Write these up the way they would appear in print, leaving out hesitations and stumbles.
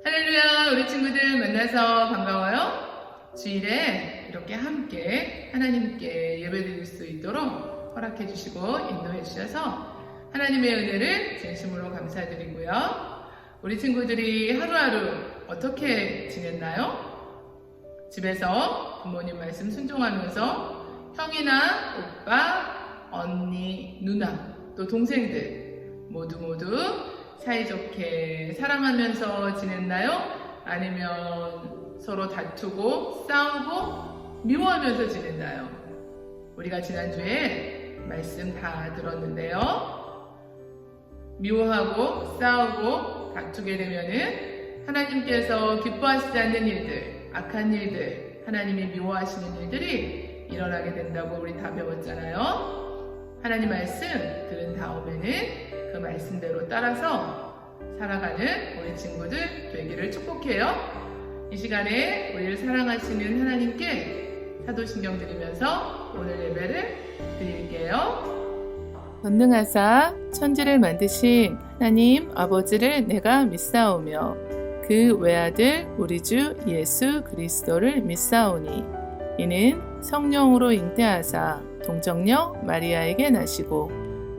할렐루야, 우리 친구들 만나서 반가워요. 주일에 이렇게 함께 하나님께 예배드릴 수 있도록 허락해 주시고 인도해 주셔서 하나님의 은혜를 진심으로 감사드리고요. 우리 친구들이 하루하루 어떻게 지냈나요? 집에서 부모님 말씀 순종하면서 형이나 오빠, 언니, 누나, 또 동생들 모두 사이좋게 사랑하면서 지냈나요? 아니면 서로 다투고 싸우고 미워하면서 지냈나요? 우리가 지난주에 말씀 다 들었는데요. 미워하고 싸우고 다투게 되면은 하나님께서 기뻐하시지 않는 일들, 악한 일들, 하나님이 미워하시는 일들이 일어나게 된다고 우리 다 배웠잖아요. 하나님 말씀 들은 다음에는 그 말씀대로 따라서 살아가는 우리 친구들 되기를 축복해요. 이 시간에 우리를 사랑하시는 하나님께 사도신경 드리면서 오늘 예배를 드릴게요. 전능하사 천지를 만드신 하나님 아버지를 내가 믿사오며 그 외아들 우리 주 예수 그리스도를 믿사오니 이는 성령으로 잉태하사 동정녀 마리아에게 나시고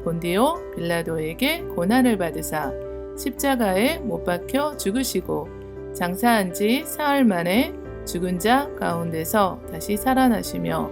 본디오 빌라도에게 고난을 받으사 십자가에 못 박혀 죽으시고 장사한 지 사흘 만에 죽은 자 가운데서 다시 살아나시며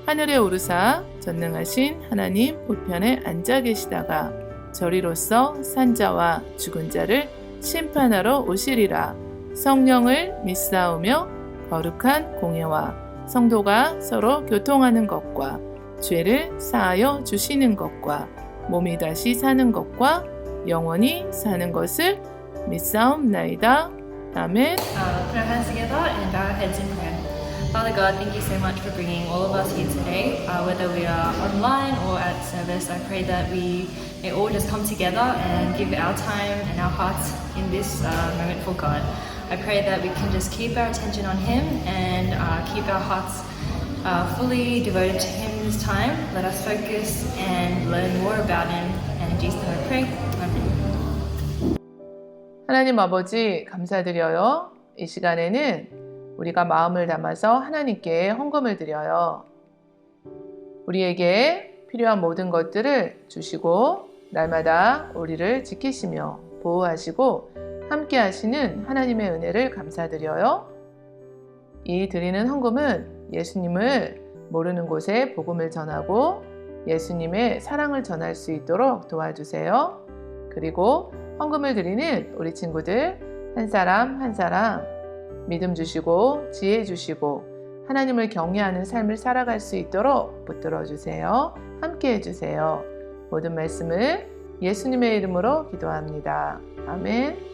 하늘에 오르사 전능하신 하나님 우편에 앉아 계시다가 저리로서 산자와 죽은 자를 심판하러 오시리라. 성령을 믿사오며 거룩한 공예와 성도가 서로 교통하는 것과 죄를 사하여 주시는 것과 몸이 다시 사는 것과 영원히 사는 것을 믿사옵나이다. 아멘. Put our hands together and bow our heads in prayer. Father God, thank you so much for bringing all of us here today. Whether we are online or at service, I pray that we may all just come together and give our time and our hearts in this moment for God. I pray that we can just keep our attention on Him and keep our hearts fully devoted to Him this time. Let us focus and learn more about Him. And in Jesus' name I pray. Amen. 하나님 아버지 감사드려요. 이 시간에는 우리가 마음을 담아서 하나님께 헌금을 드려요. 우리에게 필요한 모든 것들을 주시고 날마다 우리를 지키시며 보호하시고 함께 하시는 하나님의 은혜를 감사드려요. 이 드리는 헌금은 예수님을 모르는 곳에 복음을 전하고 예수님의 사랑을 전할 수 있도록 도와주세요. 그리고 헌금을 드리는 우리 친구들 한 사람 한 사람 믿음 주시고 지혜 주시고 하나님을 경외하는 삶을 살아갈 수 있도록 붙들어 주세요. 함께 해주세요. 모든 말씀을 예수님의 이름으로 기도합니다. 아멘.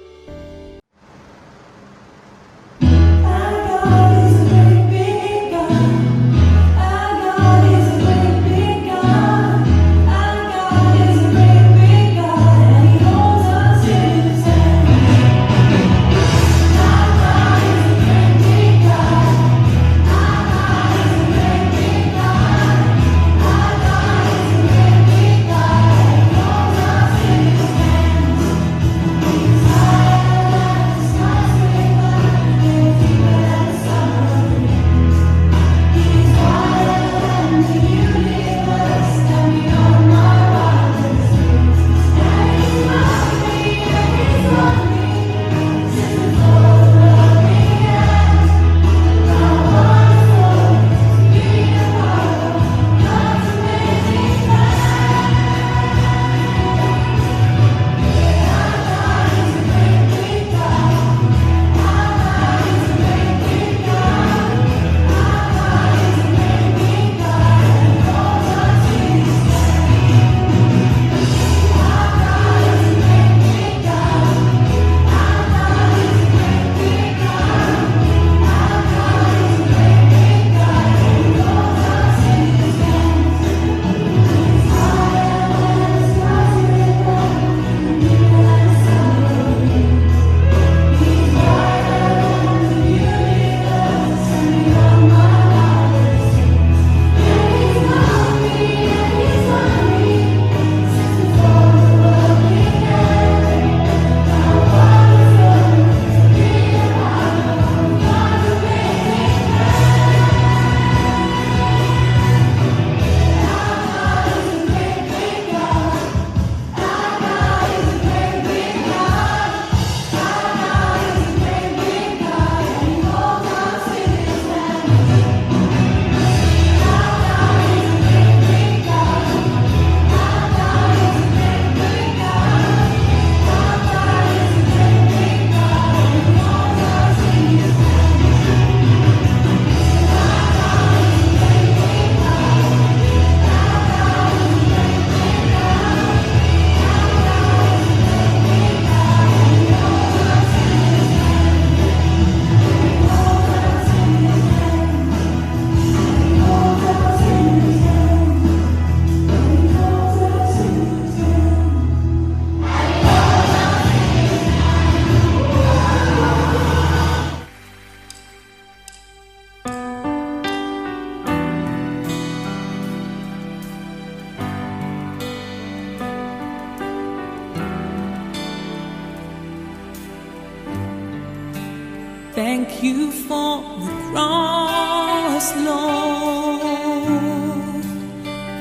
Thank you for the cross, Lord.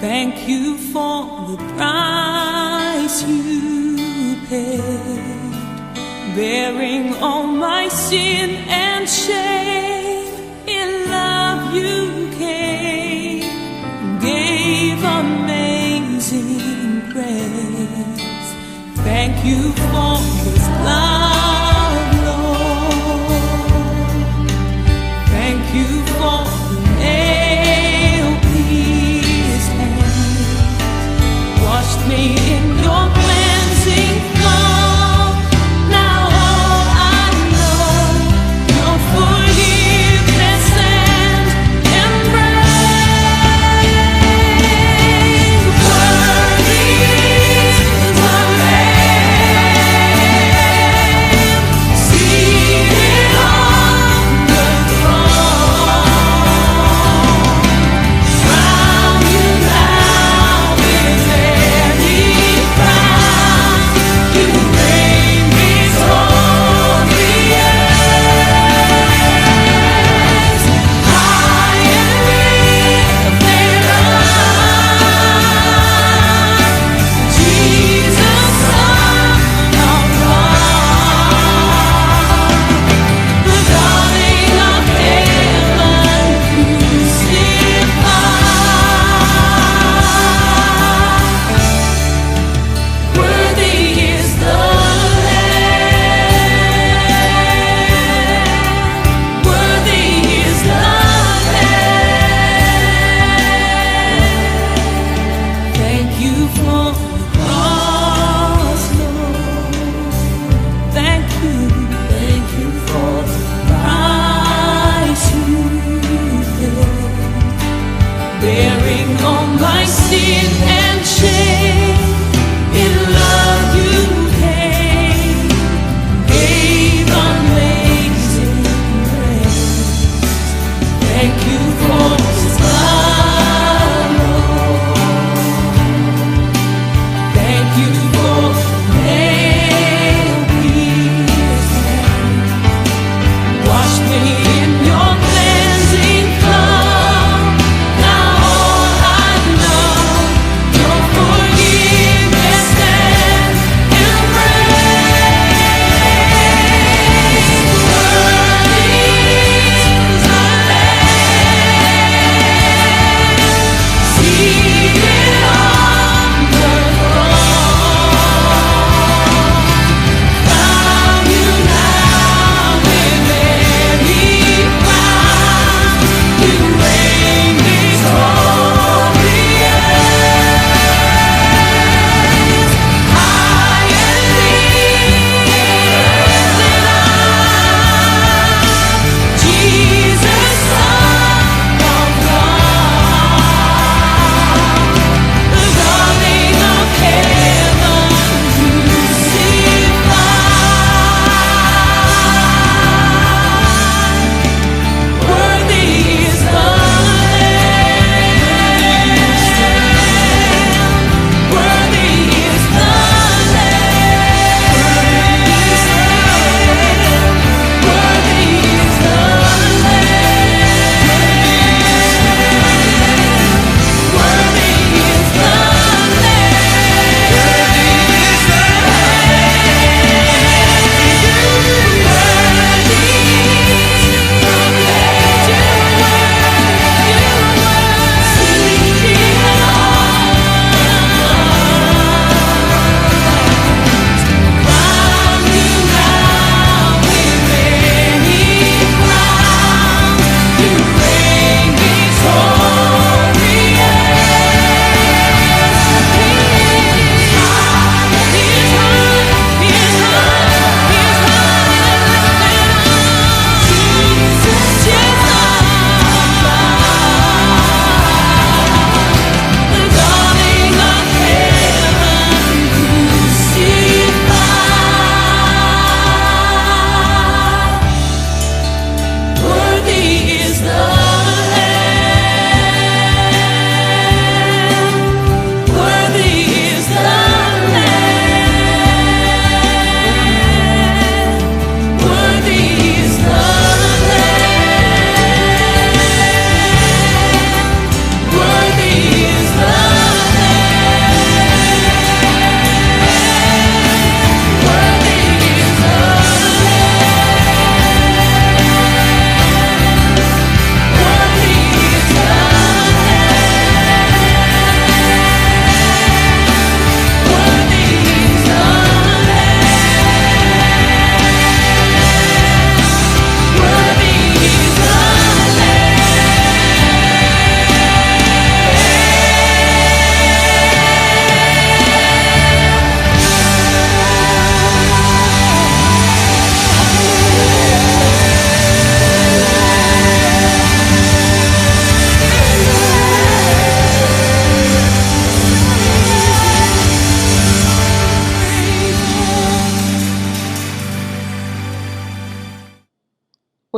Thank you for the price you paid, bearing all my sin and shame. In love you came, gave amazing grace. Thank you for this love, Lord. Thank you for the nail-pierced hands, washed me in your cleansing flow. Now all I know, your forgiveness and embrace. Worthy is the Lamb.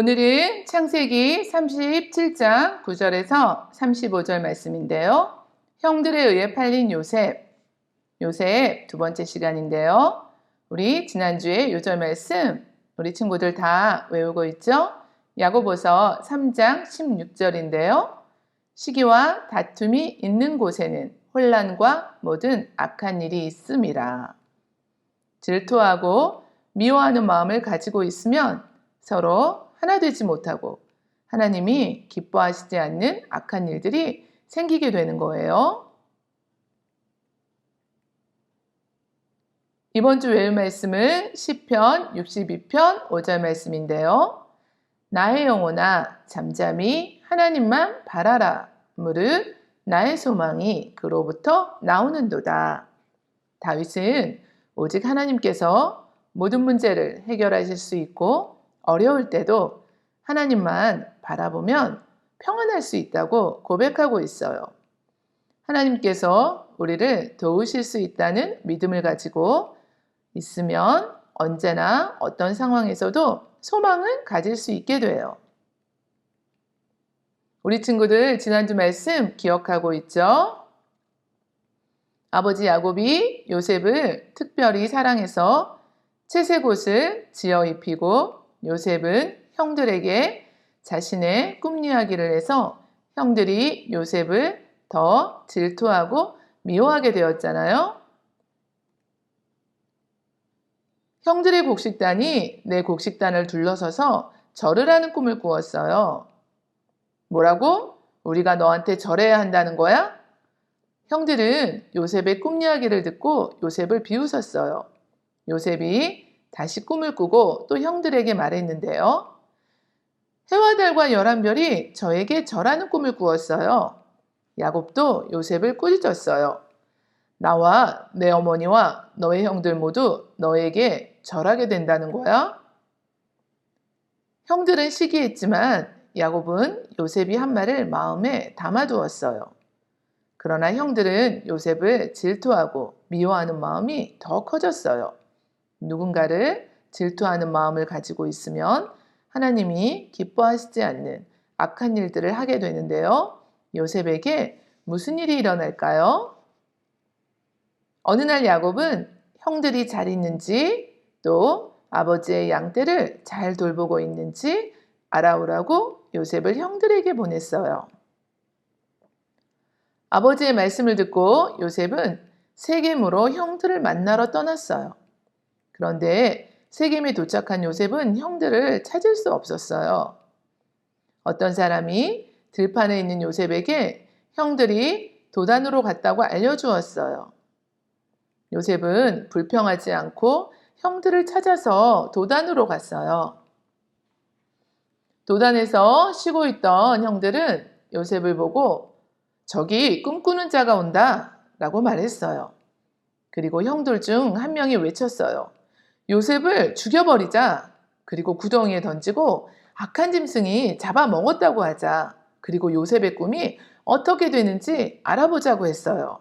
오늘은 창세기 37장 9절에서 35절 말씀인데요. 형들에 의해 팔린 요셉 두 번째 시간인데요. 우리 지난주에 요절 말씀 우리 친구들 다 외우고 있죠? 야고보서 3장 16절인데요. 시기와 다툼이 있는 곳에는 혼란과 모든 악한 일이 있음이라. 질투하고 미워하는 마음을 가지고 있으면 서로 하나 되지 못하고 하나님이 기뻐하시지 않는 악한 일들이 생기게 되는 거예요. 이번 주 외울 말씀은 시편 62편 5절 말씀인데요. 나의 영혼아 잠잠히 하나님만 바라라. 무릇 나의 소망이 그로부터 나오는도다. 다윗은 오직 하나님께서 모든 문제를 해결하실 수 있고 어려울 때도 하나님만 바라보면 평안할 수 있다고 고백하고 있어요. 하나님께서 우리를 도우실 수 있다는 믿음을 가지고 있으면 언제나 어떤 상황에서도 소망을 가질 수 있게 돼요. 우리 친구들 지난주 말씀 기억하고 있죠? 아버지 야곱이 요셉을 특별히 사랑해서 채색 옷을 지어 입히고 요셉은 형들에게 자신의 꿈 이야기를 해서 형들이 요셉을 더 질투하고 미워하게 되었잖아요. 형들의 곡식단이 내 곡식단을 둘러서서 절을 하는 꿈을 꾸었어요. 뭐라고? 우리가 너한테 절해야 한다는 거야? 형들은 요셉의 꿈 이야기를 듣고 요셉을 비웃었어요. 요셉이 다시 꿈을 꾸고 또 형들에게 말했는데요. 해와 달과 11별이 저에게 절하는 꿈을 꾸었어요. 야곱도 요셉을 꾸짖었어요. 나와 내 어머니와 너의 형들 모두 너에게 절하게 된다는 거야? 형들은 시기했지만 야곱은 요셉이 한 말을 마음에 담아두었어요. 그러나 형들은 요셉을 질투하고 미워하는 마음이 더 커졌어요. 누군가를 질투하는 마음을 가지고 있으면 하나님이 기뻐하시지 않는 악한 일들을 하게 되는데요. 요셉에게 무슨 일이 일어날까요? 어느 날 야곱은 형들이 잘 있는지 또 아버지의 양떼를 잘 돌보고 있는지 알아오라고 요셉을 형들에게 보냈어요. 아버지의 말씀을 듣고 요셉은 세겜으로 형들을 만나러 떠났어요. 그런데 세겜에 도착한 요셉은 형들을 찾을 수 없었어요. 어떤 사람이 들판에 있는 요셉에게 형들이 도단으로 갔다고 알려주었어요. 요셉은 불평하지 않고 형들을 찾아서 도단으로 갔어요. 도단에서 쉬고 있던 형들은 요셉을 보고 저기 꿈꾸는 자가 온다 라고 말했어요. 그리고 형들 중 한 명이 외쳤어요. 요셉을 죽여버리자. 그리고 구덩이에 던지고 악한 짐승이 잡아먹었다고 하자. 그리고 요셉의 꿈이 어떻게 되는지 알아보자고 했어요.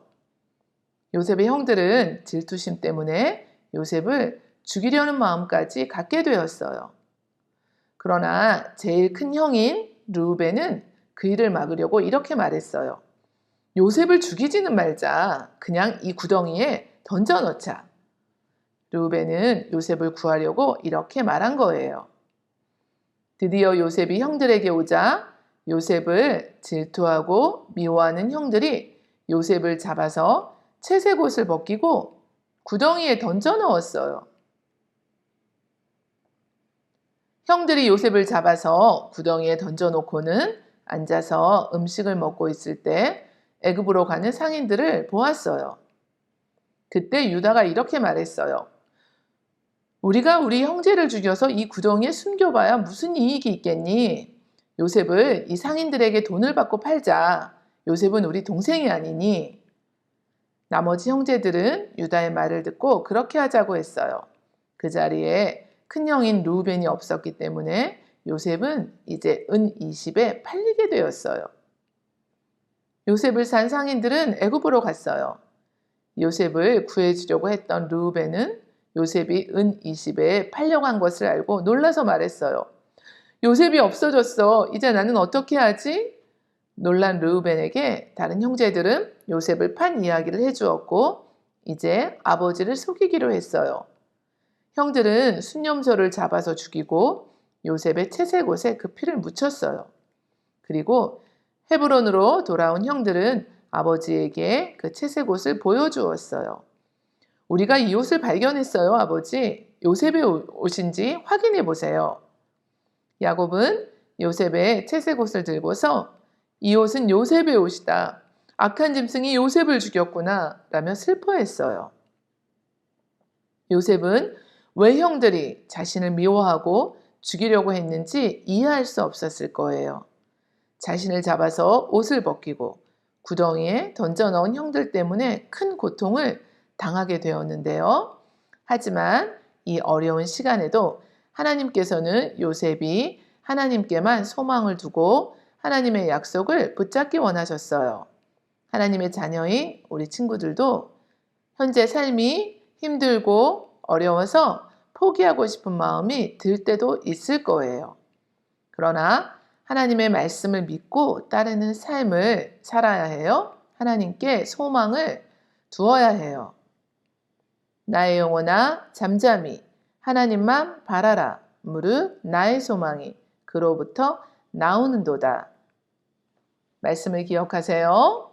요셉의 형들은 질투심 때문에 요셉을 죽이려는 마음까지 갖게 되었어요. 그러나 제일 큰 형인 르우벤은 그 일을 막으려고 이렇게 말했어요. 요셉을 죽이지는 말자. 그냥 이 구덩이에 던져넣자. 르우벤은 요셉을 구하려고 이렇게 말한 거예요. 드디어 요셉이 형들에게 오자 요셉을 질투하고 미워하는 형들이 요셉을 잡아서 채색 옷을 벗기고 구덩이에 던져 넣었어요. 형들이 요셉을 잡아서 구덩이에 던져 놓고는 앉아서 음식을 먹고 있을 때 애굽으로 가는 상인들을 보았어요. 그때 유다가 이렇게 말했어요. 우리가 우리 형제를 죽여서 이 구덩이에 숨겨봐야 무슨 이익이 있겠니? 요셉을 이 상인들에게 돈을 받고 팔자. 요셉은 우리 동생이 아니니. 나머지 형제들은 유다의 말을 듣고 그렇게 하자고 했어요. 그 자리에 큰 형인 르우벤이 없었기 때문에 요셉은 이제 은 20에 팔리게 되었어요. 요셉을 산 상인들은 애굽으로 갔어요. 요셉을 구해주려고 했던 르우벤은 요셉이 은 20에 팔려간 것을 알고 놀라서 말했어요. 요셉이 없어졌어. 이제 나는 어떻게 하지? 놀란 르우벤에게 다른 형제들은 요셉을 판 이야기를 해주었고 이제 아버지를 속이기로 했어요. 형들은 순념소를 잡아서 죽이고 요셉의 채색옷에 그 피를 묻혔어요. 그리고 헤브론으로 돌아온 형들은 아버지에게 그 채색옷을 보여주었어요. 우리가 이 옷을 발견했어요, 아버지. 요셉의 옷인지 확인해 보세요. 야곱은 요셉의 채색옷을 들고서 이 옷은 요셉의 옷이다. 악한 짐승이 요셉을 죽였구나 라며 슬퍼했어요. 요셉은 왜 형들이 자신을 미워하고 죽이려고 했는지 이해할 수 없었을 거예요. 자신을 잡아서 옷을 벗기고 구덩이에 던져 넣은 형들 때문에 큰 고통을 당하게 되었는데요. 하지만 이 어려운 시간에도 하나님께서는 요셉이 하나님께만 소망을 두고 하나님의 약속을 붙잡기 원하셨어요. 하나님의 자녀인 우리 친구들도 현재 삶이 힘들고 어려워서 포기하고 싶은 마음이 들 때도 있을 거예요. 그러나 하나님의 말씀을 믿고 따르는 삶을 살아야 해요. 하나님께 소망을 두어야 해요. 나의 영혼아 잠잠히 하나님만 바라라. 무릇 나의 소망이 그로부터 나오는도다. 말씀을 기억하세요.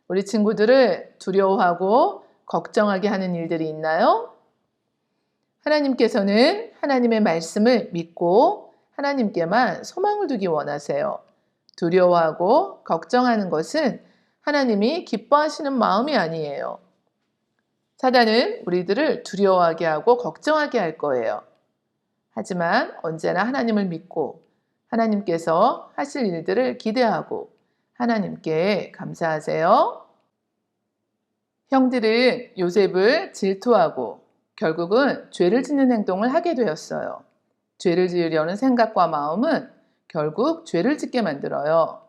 우리 친구들을 두려워하고 걱정하게 하는 일들이 있나요? 하나님께서는 하나님의 말씀을 믿고 하나님께만 소망을 두기 원하세요. 두려워하고 걱정하는 것은 하나님이 기뻐하시는 마음이 아니에요. 사단은 우리들을 두려워하게 하고 걱정하게 할 거예요. 하지만 언제나 하나님을 믿고 하나님께서 하실 일들을 기대하고 하나님께 감사하세요. 형들은 요셉을 질투하고 결국은 죄를 짓는 행동을 하게 되었어요. 죄를 지으려는 생각과 마음은 결국 죄를 짓게 만들어요.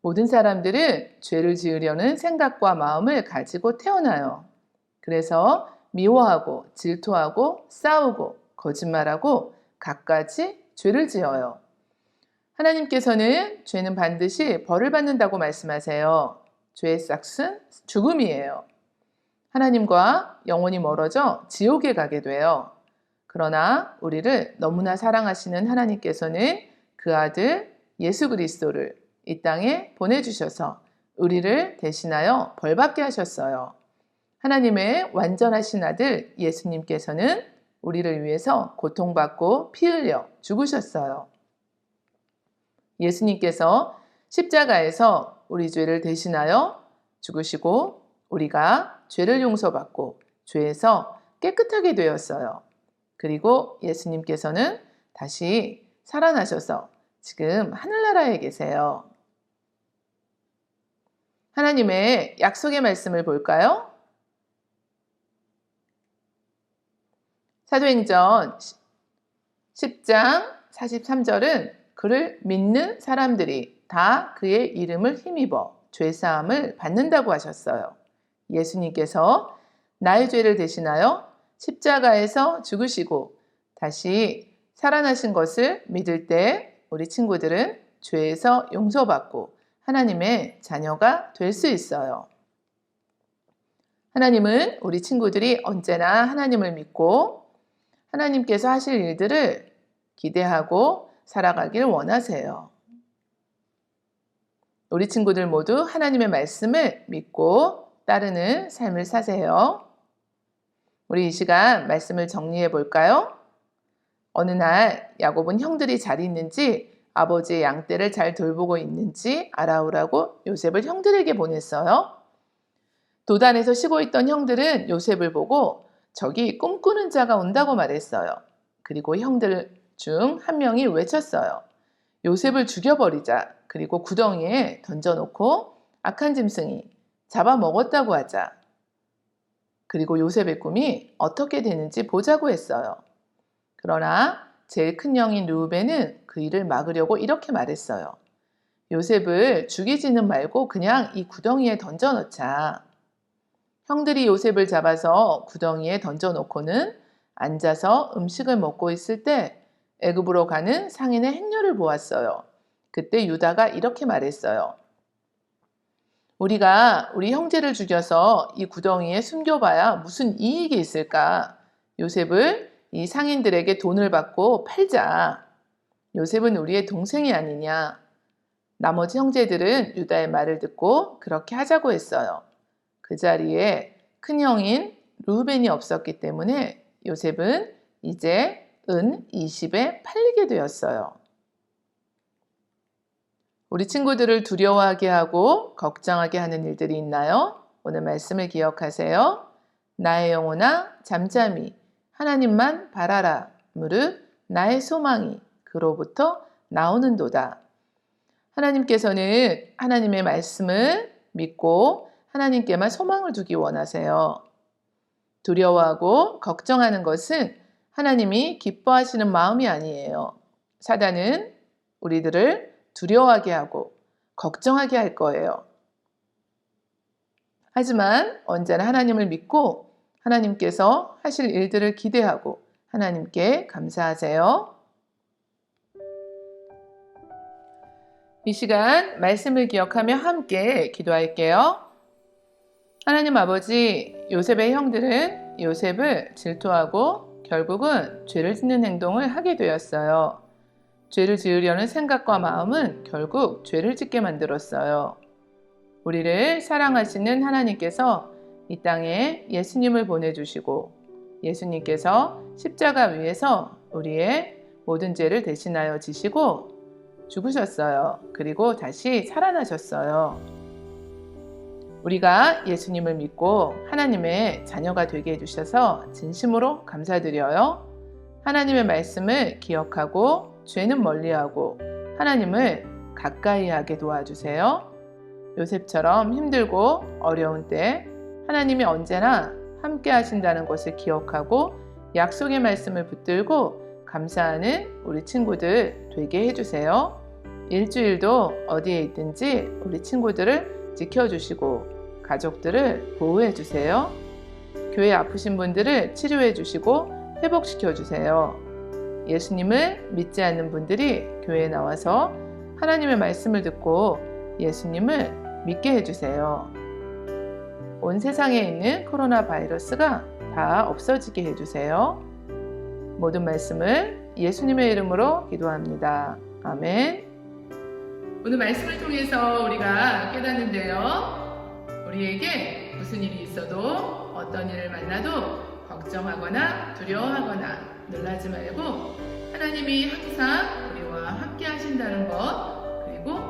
모든 사람들은 죄를 지으려는 생각과 마음을 가지고 태어나요. 그래서 미워하고 질투하고 싸우고 거짓말하고 갖가지 죄를 지어요. 하나님께서는 죄는 반드시 벌을 받는다고 말씀하세요. 죄의 싹은 죽음이에요. 하나님과 영원히 멀어져 지옥에 가게 돼요. 그러나 우리를 너무나 사랑하시는 하나님께서는 그 아들 예수 그리스도를 이 땅에 보내주셔서 우리를 대신하여 벌받게 하셨어요. 하나님의 완전하신 아들 예수님께서는 우리를 위해서 고통받고 피 흘려 죽으셨어요. 예수님께서 십자가에서 우리 죄를 대신하여 죽으시고 우리가 죄를 용서받고 죄에서 깨끗하게 되었어요. 그리고 예수님께서는 다시 살아나셔서 지금 하늘나라에 계세요. 하나님의 약속의 말씀을 볼까요? 사도행전 10장 43절은 그를 믿는 사람들이 다 그의 이름을 힘입어 죄사함을 받는다고 하셨어요. 예수님께서 나의 죄를 대신하여 십자가에서 죽으시고 다시 살아나신 것을 믿을 때 우리 친구들은 죄에서 용서받고 하나님의 자녀가 될 수 있어요. 하나님은 우리 친구들이 언제나 하나님을 믿고 하나님께서 하실 일들을 기대하고 살아가길 원하세요. 우리 친구들 모두 하나님의 말씀을 믿고 따르는 삶을 사세요. 우리 이 시간 말씀을 정리해 볼까요? 어느 날 야곱은 형들이 잘 있는지 아버지의 양떼를 잘 돌보고 있는지 알아오라고 요셉을 형들에게 보냈어요. 도단에서 쉬고 있던 형들은 요셉을 보고 저기 꿈꾸는 자가 온다고 말했어요. 그리고 형들 중 한 명이 외쳤어요. 요셉을 죽여버리자. 그리고 구덩이에 던져놓고 악한 짐승이 잡아먹었다고 하자. 그리고 요셉의 꿈이 어떻게 되는지 보자고 했어요. 그러나 제일 큰 형인 르우벤은 그 일을 막으려고 이렇게 말했어요. 요셉을 죽이지는 말고 그냥 이 구덩이에 던져넣자. 형들이 요셉을 잡아서 구덩이에 던져놓고는 앉아서 음식을 먹고 있을 때 애굽으로 가는 상인의 행렬을 보았어요. 그때 유다가 이렇게 말했어요. 우리가 우리 형제를 죽여서 이 구덩이에 숨겨봐야 무슨 이익이 있을까? 요셉을 이 상인들에게 돈을 받고 팔자. 요셉은 우리의 동생이 아니냐. 나머지 형제들은 유다의 말을 듣고 그렇게 하자고 했어요. 그 자리에 큰 형인 르우벤이 없었기 때문에 요셉은 이제 은 20에 팔리게 되었어요. 우리 친구들을 두려워하게 하고 걱정하게 하는 일들이 있나요? 오늘 말씀을 기억하세요. 나의 영혼아 잠잠히 하나님만 바라라. 무릇 나의 소망이 그로부터 나오는도다. 하나님께서는 하나님의 말씀을 믿고 하나님께만 소망을 두기 원하세요. 두려워하고 걱정하는 것은 하나님이 기뻐하시는 마음이 아니에요. 사단은 우리들을 두려워하게 하고 걱정하게 할 거예요. 하지만 언제나 하나님을 믿고 하나님께서 하실 일들을 기대하고 하나님께 감사하세요. 이 시간 말씀을 기억하며 함께 기도할게요. 하나님 아버지, 요셉의 형들은 요셉을 질투하고 결국은 죄를 짓는 행동을 하게 되었어요. 죄를 지으려는 생각과 마음은 결국 죄를 짓게 만들었어요. 우리를 사랑하시는 하나님께서 이 땅에 예수님을 보내주시고 예수님께서 십자가 위에서 우리의 모든 죄를 대신하여 지시고 죽으셨어요. 그리고 다시 살아나셨어요. 우리가 예수님을 믿고 하나님의 자녀가 되게 해주셔서 진심으로 감사드려요. 하나님의 말씀을 기억하고 죄는 멀리하고 하나님을 가까이 하게 도와주세요. 요셉처럼 힘들고 어려운 때 하나님이 언제나 함께 하신다는 것을 기억하고 약속의 말씀을 붙들고 감사하는 우리 친구들 되게 해주세요. 일주일도 어디에 있든지 우리 친구들을 지켜주시고 가족들을 보호해주세요. 교회 아프신 분들을 치료해주시고 회복시켜주세요. 예수님을 믿지 않는 분들이 교회에 나와서 하나님의 말씀을 듣고 예수님을 믿게 해주세요. 온 세상에 있는 코로나 바이러스가 다 없어지게 해주세요. 모든 말씀을 예수님의 이름으로 기도합니다. 아멘. 오늘 말씀을 통해서 우리가 깨닫는데요. 우리에게 무슨 일이 있어도 어떤 일을 만나도 걱정하거나 두려워하거나 놀라지 말고 하나님이 항상 우리와 함께 하신다는 것, 그리고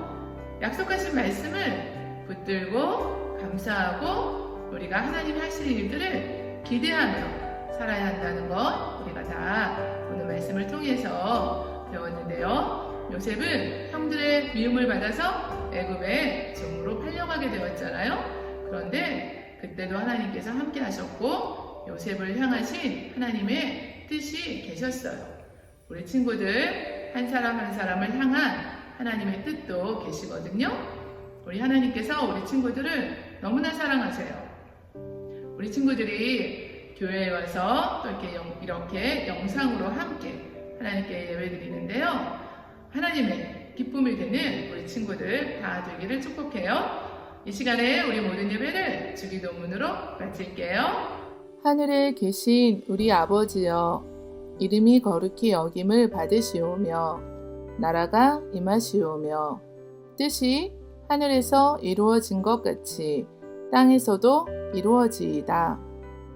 약속하신 말씀을 붙들고 감사하고 우리가 하나님이 하실 일들을 기대하며 살아야 한다는 것 우리가 다 오늘 말씀을 통해서 배웠는데요. 요셉은 형들의 미움을 받아서 애굽의 종으로 팔려가게 되었잖아요. 그런데 그때도 하나님께서 함께 하셨고 요셉을 향하신 하나님의 뜻이 계셨어요. 우리 친구들 한 사람 한 사람을 향한 하나님의 뜻도 계시거든요. 우리 하나님께서 우리 친구들을 너무나 사랑하세요. 우리 친구들이 교회에 와서 또 이렇게 영상으로 함께 하나님께 예배드리는데요. 하나님의 기쁨이 되는 우리 친구들 다 되기를 축복해요. 이 시간에 우리 모든 예배를 주기도문으로 마칠게요. 하늘에 계신 우리 아버지여, 이름이 거룩히 여김을 받으시오며 나라가 임하시오며 뜻이 하늘에서 이루어진 것 같이 땅에서도 이루어지이다.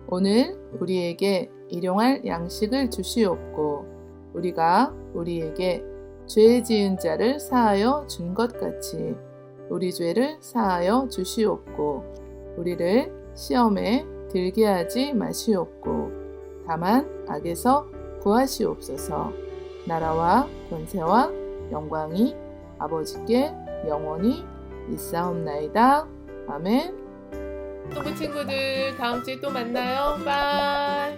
오늘 우리에게 일용할 양식을 주시옵고 우리가 우리에게 죄 지은 자를 사하여 준 것 같이 우리 죄를 사하여 주시옵고 우리를 시험에 들게 하지 마시옵고 다만 악에서 구하시옵소서. 나라와 권세와 영광이 아버지께 영원히 있사옵나이다. 아멘. 친구들 다음 주에 또 만나요. 바이.